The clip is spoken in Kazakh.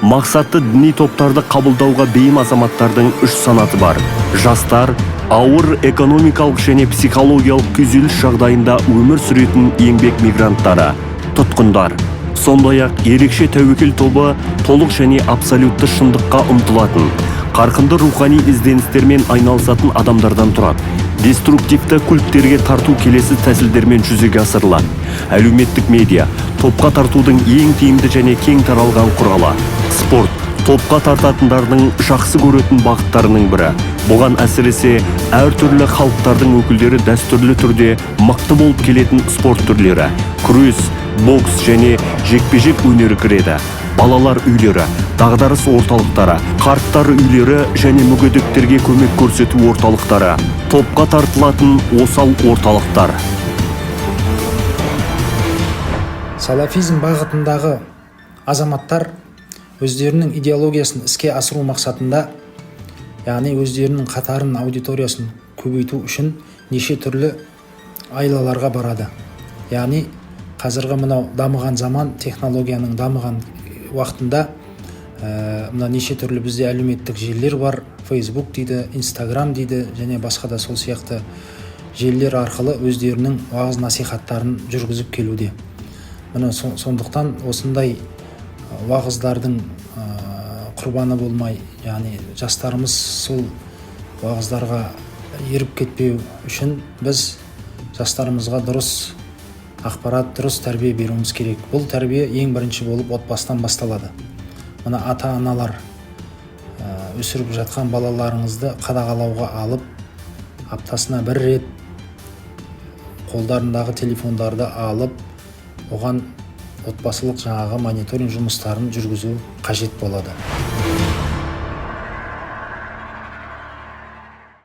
Мақсатты діни топтарды қабылдауға бейім азаматтардың үш санаты бар. Жастар, ауыр экономикалық және психологиялық күйзеліс жағдайында өмір сүретін еңбек мигранттары, тұтқындар. Сондай-ақ ерекше тәуекел тобы толық және абсолютті шындыққа ұмтылатын, қарқынды рухани ізденістермен айналысатын адамдардан тұрады. Деструктивті культтерге тарту келесі тәсілдермен жүзеге асырылады. Әлеуметтік медиа топқа тартудың ең тиімді және кең таралған құралы. Спорт топқа тартатындардың жақсы көретін бағыттарының бірі. Бұған әсіресе әртүрлі халықтардың өкілдері дәстүрлі түрде мықты болып келетін спорт түрлері, күрес, бокс және жекпе-жек өнері кіреді. Балалар үйлері, дағдарыс орталықтары, қарттар үйлері және мүгедектерге көмек көрсету орталықтары, топқа тартылатын осал орталықтар. Салафизм бағытындағы азаматтар өздерінің идеологиясын іске асыру мақсатында, яғни өздерінің қатарын, аудиториясын көбейту үшін неше түрлі айлаларға барады. Яғни қазіргі мынау дамыған заман, технологияның дамыған уақытында мына неше түрлі бізде әлеуметтік желілер бар. Facebook дейді, Instagram дейді және басқа да сол сияқты желілер арқылы өздерінің уағыз насихаттарын жүргізіп келуде. Мына сондықтан осындай уағыздардың құрбаны болмай, яғни жастарымыз сол уағыздарға еріп кетпеу үшін біз жастарымызға дұрыс ақпарат, дұрыс тәрбие беруіміз керек. Бұл тәрбие ең бірінші болып отбасынан басталады. Мына ата-аналар өсіріп жатқан балаларыңызды қадағалауға алып, аптасына бір рет қолдарындағы телефондарды алып, оған отбасылық жаңағы мониторинг жұмыстарын жүргізу қажет болады.